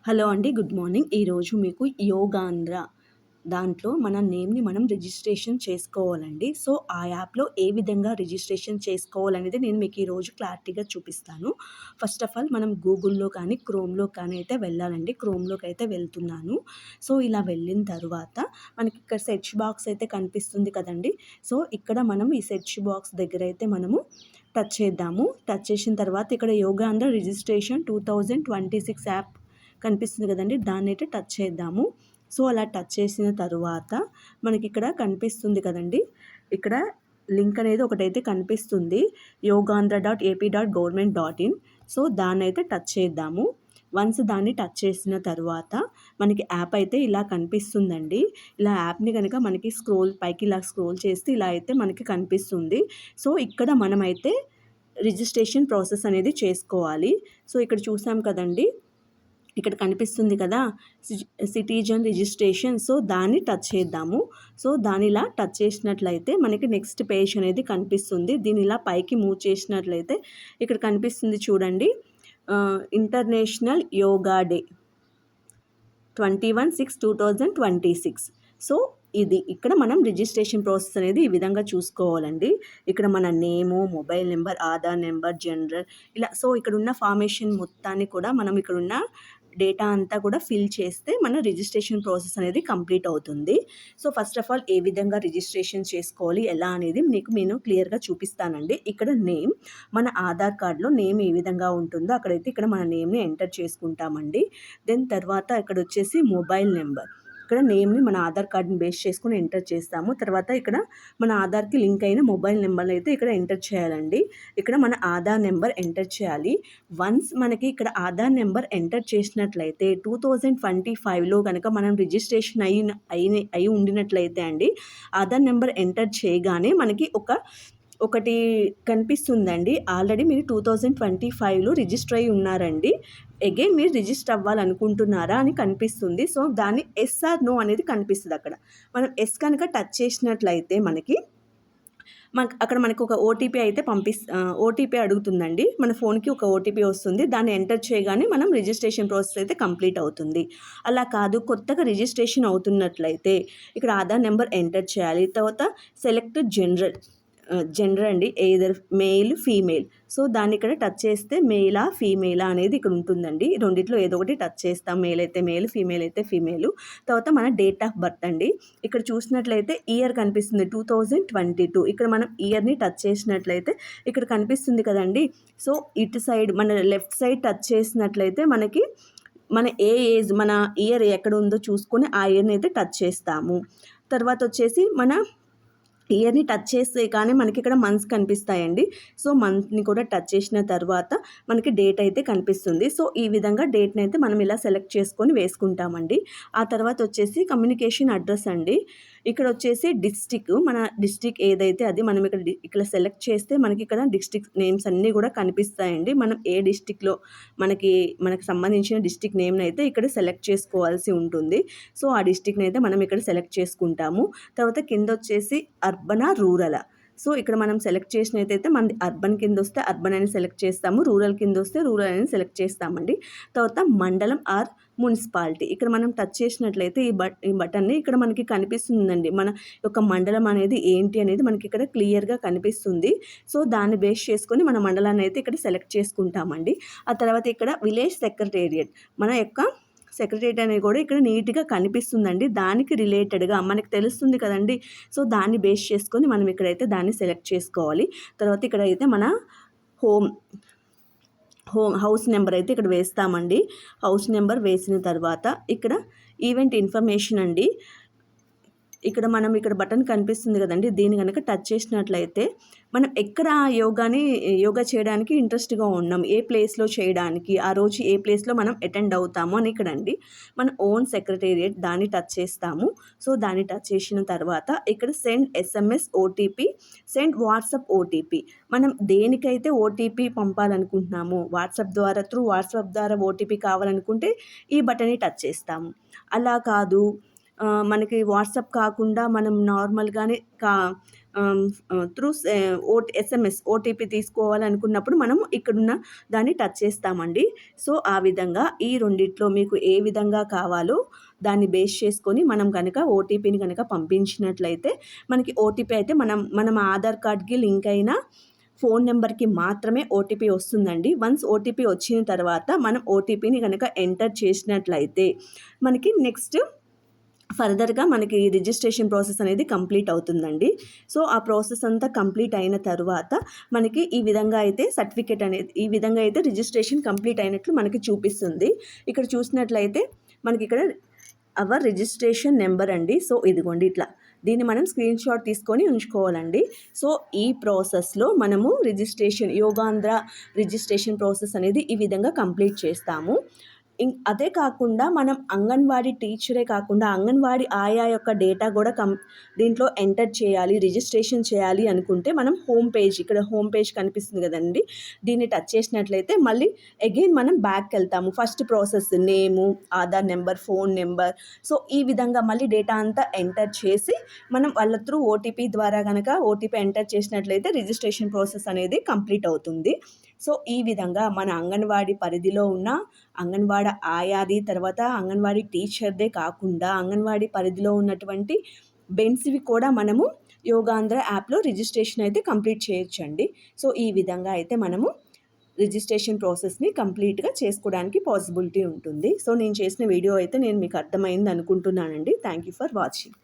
Hello అండి. Good morning. ఈరోజు మీకు యోగాంధ్ర దాంట్లో మన నేమ్‌ని మనం రిజిస్ట్రేషన్ చేసుకోవాలండి. సో, ఆ యాప్‌లో ఏ విధంగా రిజిస్ట్రేషన్ చేసుకోవాలనేది నేను మీకు ఈరోజు క్లారిటీగా చూపిస్తాను. ఫస్ట్ ఆఫ్ ఆల్ మనం గూగుల్‌లో కానీ, క్రోమ్‌లో కానీ అయితే వెళ్ళాలండి. క్రోమ్‌లోకి అయితే వెళ్తున్నాను. సో, ఇలా వెళ్ళిన తరువాత మనకి ఇక్కడ సెర్చ్ బాక్స్ అయితే కనిపిస్తుంది కదండీ! సో, ఇక్కడ మనం ఈ సెర్చ్ బాక్స్ దగ్గర అయితే మనము టచ్ చేద్దాము. టచ్ చేసిన తర్వాత ఇక్కడ యోగాంధ్ర రిజిస్ట్రేషన్ 2026 యాప్ కనిపిస్తుంది కదండీ! దాన్నైతే టచ్ చేద్దాము. సో, అలా టచ్ చేసిన తరువాత మనకిక్కడ కనిపిస్తుంది కదండీ! ఇక్కడ లింక్ అనేది ఒకటైతే కనిపిస్తుంది. yogaandhra.ap.government.in. సో, దాన్నైతే టచ్ చేద్దాము. వన్స్ దాన్ని టచ్ చేసిన తరువాత మనకి యాప్ అయితే ఇలా కనిపిస్తుందండి. ఇలా యాప్‌ని గనక మనకి పైకి ఇలా స్క్రోల్ చేస్తే ఇలా అయితే మనకి కనిపిస్తుంది. సో, ఇక్కడ మనమైతే రిజిస్ట్రేషన్ ప్రాసెస్ అనేది చేసుకోవాలి. సో, ఇక్కడ చూసాం కదండీ! ఇక్కడ కనిపిస్తుంది కదా! Citizen registration. సో, దాన్ని టచ్ చేద్దాము. సో, దాన్ని ఇలా టచ్ చేసినట్లయితే మనకి నెక్స్ట్ పేజ్ అనేది కనిపిస్తుంది. దీన్ని ఇలా పైకి మూవ్ చేసినట్లయితే ఇక్కడ కనిపిస్తుంది చూడండి. International yoga day 21/6/2026. సో, ఇక్కడ మనం రిజిస్ట్రేషన్ ప్రాసెస్ అనేది ఈ విధంగా చూసుకోవాలండి. ఇక్కడ మన name, mobile number, Aadhaar number, general ఇలా సో, ఇక్కడున్న ఫార్మేషన్ మొత్తాన్ని కూడా మనం ఇక్కడున్న డేటా అంతా కూడా ఫిల్ చేస్తే మన రిజిస్ట్రేషన్ ప్రాసెస్ అనేది కంప్లీట్ అవుతుంది. సో, ఫస్ట్ ఆఫ్ ఆల్ ఏ విధంగా రిజిస్ట్రేషన్ చేసుకోవాలి, ఎలా అనేది నేను క్లియర్‌గా చూపిస్తానండి. ఇక్కడ నేమ్, మన ఆధార్ కార్డ్‌లో నేమ్ ఏ విధంగా ఉంటుందో అక్కడైతే ఇక్కడ మన నేమ్‌ని ఎంటర్ చేసుకుంటామండి. దెన్ తర్వాత ఇక్కడొచ్చేసి మొబైల్ నెంబర్. ఇక్కడ నేమ్‌ని మన ఆధార్ కార్డ్‌ని బేస్ చేసుకొని ఎంటర్ చేస్తాము. తర్వాత ఇక్కడ మన ఆధార్‌కి లింక్ అయిన మొబైల్ నెంబర్‌ని అయితే ఇక్కడ ఎంటర్ చేయాలండి. ఇక్కడ మన ఆధార్ నెంబర్ ఎంటర్ చేయాలి. వన్స్ మనకి ఇక్కడ ఆధార్ నెంబర్ ఎంటర్ చేసినట్లయితే 2025లో గనక మనం రిజిస్ట్రేషన్ అయి ఉండినట్లయితే అండి, ఆధార్ నెంబర్ ఎంటర్ చేయగానే మనకి ఒకటి కనిపిస్తుందండి. ఆల్రెడీ మీరు 2025లో రిజిస్టర్ అయ్యి ఉన్నారండి. అగైన్ మీరు రిజిస్టర్ అవ్వాలనుకుంటున్నారా అని కనిపిస్తుంది. సో, దాన్ని ఎస్ ఆర్ నో అనేది కనిపిస్తుంది అక్కడ. మనం ఎస్ కనుక టచ్ చేసినట్లయితే అక్కడ మనకు ఒక ఓటీపీ అయితే ఓటీపీ అడుగుతుందండి. మన ఫోన్‌కి ఒక ఓటీపీ వస్తుంది. దాన్ని ఎంటర్ చేయగానే మనం రిజిస్ట్రేషన్ ప్రాసెస్ అయితే కంప్లీట్ అవుతుంది. అలా కాదు, కొత్తగా రిజిస్ట్రేషన్ అవుతున్నట్లయితే ఇక్కడ ఆధార్ నెంబర్ ఎంటర్ చేయాలి. తర్వాత సెలెక్ట్ జెండర్ అండి, ఎయిదర్ మేల్, ఫీమేల్. సో, దాన్ని ఇక్కడ టచ్ చేస్తే మేలా, ఫీమేలా అనేది ఇక్కడ ఉంటుందండి. రెండిట్లో ఏదో ఒకటి టచ్ చేస్తాం. మేల్ అయితే మేల్, ఫీమేల్ అయితే ఫీమేలు. తర్వాత మన డేట్ ఆఫ్ బర్త్ అండి. ఇక్కడ చూసినట్లయితే ఇయర్ కనిపిస్తుంది 2022. ఇక్కడ మనం ఇయర్‌ని టచ్ చేసినట్లయితే ఇక్కడ కనిపిస్తుంది కదండీ! సో, ఇటు సైడ్ మన లెఫ్ట్ సైడ్ టచ్ చేసినట్లయితే మనకి మన ఏజ్, మన ఇయర్ ఎక్కడ ఉందో చూసుకొని ఆ ఇయర్‌ని అయితే టచ్ చేస్తాము. తర్వాత వచ్చేసి మన ఇయర్‌ని టచ్ చేస్తే కానీ మనకి ఇక్కడ మంత్స్ కనిపిస్తాయండి. సో, మంత్‌ని కూడా టచ్ చేసిన తర్వాత మనకి డేట్ అయితే కనిపిస్తుంది. సో, ఈ విధంగా డేట్‌ని అయితే మనం ఇలా సెలెక్ట్ చేసుకొని వేసుకుంటామండి. ఆ తర్వాత వచ్చేసి కమ్యూనికేషన్ అడ్రస్ అండి. ఇక్కడ వచ్చేసి మన డిస్ట్రిక్ట్ ఏదైతే అది మనం ఇక్కడ సెలెక్ట్ చేస్తే మనకి ఇక్కడ డిస్ట్రిక్ట్ నేమ్స్ అన్నీ కూడా కనిపిస్తాయండి. మనం ఏ డిస్ట్రిక్ట్‌లో మనకు సంబంధించిన డిస్ట్రిక్ట్ నేమ్‌ని అయితే ఇక్కడ సెలెక్ట్ చేసుకోవాల్సి ఉంటుంది. సో, ఆ డిస్ట్రిక్ట్‌ని అయితే మనం ఇక్కడ సెలెక్ట్ చేసుకుంటాము. తర్వాత కింద వచ్చేసి అర్బనా, రూరలా. సో, ఇక్కడ మనం సెలెక్ట్ చేసినట్టయితే మనది అర్బన్ కిందొస్తే అర్బన్ అని సెలెక్ట్ చేస్తాము. రూరల్ కిందొస్తే రూరల్ అని సెలెక్ట్ చేస్తామండి. తర్వాత మండలం ఆర్ మున్సిపాలిటీ. ఇక్కడ మనం టచ్ చేసినట్లయితే ఈ బటన్‌ని ఇక్కడ మనకి కనిపిస్తుందండి. మన యొక్క మండలం అనేది ఏంటి అనేది మనకి ఇక్కడ క్లియర్‌గా కనిపిస్తుంది. సో, దాన్ని బేస్ చేసుకొని మన మండలాన్ని అయితే ఇక్కడ సెలెక్ట్ చేసుకుంటామండి. ఆ తర్వాత ఇక్కడ విలేజ్ సెక్రటేరియట్, మన యొక్క సెక్రటేరియట్ అనేది కూడా ఇక్కడ నీట్‌గా కనిపిస్తుందండి. దానికి రిలేటెడ్‌గా మనకు తెలుస్తుంది కదండీ! సో, దాన్ని బేస్ చేసుకొని మనం ఇక్కడైతే దాన్ని సెలెక్ట్ చేసుకోవాలి. తర్వాత ఇక్కడైతే మన హోమ్ హౌస్ నెంబర్ అయితే ఇక్కడ వేస్తామండి. హౌస్ నెంబర్ వేసిన తర్వాత ఇక్కడ ఈవెంట్ ఇన్ఫర్మేషన్ అండి. ఇక్కడ బటన్ కనిపిస్తుంది కదండీ! దీన్ని గనక టచ్ చేసినట్లయితే మనం ఎక్కడ యోగా చేయడానికి ఇంట్రెస్ట్‌గా ఉన్నాం, ఏ ప్లేస్‌లో చేయడానికి, ఆ రోజు ఏ ప్లేస్‌లో మనం అటెండ్ అవుతాము అని ఇక్కడండి మన ఓన్ సెక్రటేరియట్ దాన్ని టచ్ చేస్తాము. సో, దాన్ని టచ్ చేసిన తర్వాత ఇక్కడ send SMS OTP, send WhatsApp OTP. మనం దేనికైతే ఓటీపీ పంపాలనుకుంటున్నామో వాట్సాప్ ద్వారా ఓటీపీ కావాలనుకుంటే ఈ బటన్‌ని టచ్ చేస్తాము. అలా కాదు, మనకి వాట్సాప్ కాకుండా మనం నార్మల్‌గానే త్రూ ఎస్ఎంఎస్ ఓటీపీ తీసుకోవాలనుకున్నప్పుడు మనం ఇక్కడున్న దాన్ని టచ్ చేస్తామండి. సో, ఆ విధంగా ఈ రెండిట్లో మీకు ఏ విధంగా కావాలో దాన్ని బేస్ చేసుకొని మనం గనక ఓటీపీని గనక పంపించినట్లయితే మనకి ఓటీపీ అయితే మనం ఆధార్ కార్డ్‌కి లింక్ అయిన ఫోన్ నెంబర్‌కి మాత్రమే ఓటీపీ వస్తుందండి. వన్స్ ఓటీపీ వచ్చిన తర్వాత మనం ఓటీపీని గనక ఎంటర్ చేసినట్లయితే మనకి నెక్స్ట్ ఫర్దర్‌గా మనకి రిజిస్ట్రేషన్ ప్రాసెస్ అనేది కంప్లీట్ అవుతుందండి. సో, ఆ ప్రాసెస్ అంతా కంప్లీట్ అయిన తరువాత మనకి ఈ విధంగా అయితే సర్టిఫికేట్ అనేది ఈ విధంగా అయితే రిజిస్ట్రేషన్ కంప్లీట్ అయినట్లు మనకి చూపిస్తుంది. ఇక్కడ చూసినట్లయితే మనకిక్కడ అవర్ రిజిస్ట్రేషన్ నెంబర్ అండి. సో, ఇదిగోండి ఇట్లా. దీన్ని మనం స్క్రీన్‌షాట్ తీసుకొని ఉంచుకోవాలండి. సో, ఈ ప్రాసెస్‌లో మనము యోగాంధ్ర రిజిస్ట్రేషన్ ప్రాసెస్ అనేది ఈ విధంగా కంప్లీట్ చేస్తాము. అదే కాకుండా మనం అంగన్వాడీ టీచరే కాకుండా అంగన్వాడీ ఆయా యొక్క డేటా కూడా దీంట్లో ఎంటర్ చేయాలి, రిజిస్ట్రేషన్ చేయాలి అనుకుంటే మనం ఇక్కడ హోమ్ పేజ్ కనిపిస్తుంది కదండీ! దీన్ని టచ్ చేసినట్లయితే మళ్ళీ అగైన్ మనం బ్యాక్‌కి వెళ్తాము. First process name, Aadhaar number, phone number. So, ఈ విధంగా మళ్ళీ డేటా అంతా ఎంటర్ చేసి మనం వాళ్ళ త్రూ ఓటీపీ ద్వారా గనక ఓటీపీ ఎంటర్ చేసినట్లయితే రిజిస్ట్రేషన్ ప్రాసెస్ అనేది కంప్లీట్ అవుతుంది. సో, ఈ విధంగా మన అంగన్వాడీ పరిధిలో ఉన్న అంగన్వాడీ ఆయాది, తర్వాత అంగన్వాడీ టీచర్‌దే కాకుండా అంగన్వాడీ పరిధిలో ఉన్నటువంటి బెన్స్‌వి కూడా మనము యోగాంధ్ర యాప్‌లో రిజిస్ట్రేషన్ అయితే కంప్లీట్ చేయొచ్చండి. సో, ఈ విధంగా అయితే మనము రిజిస్ట్రేషన్ ప్రాసెస్‌ని కంప్లీట్‌గా చేసుకోవడానికి పాసిబిలిటీ ఉంటుంది. సో, నేను చేసిన వీడియో అయితే మీకు అర్థమైంది అనుకుంటున్నానండి. Thank you for watching.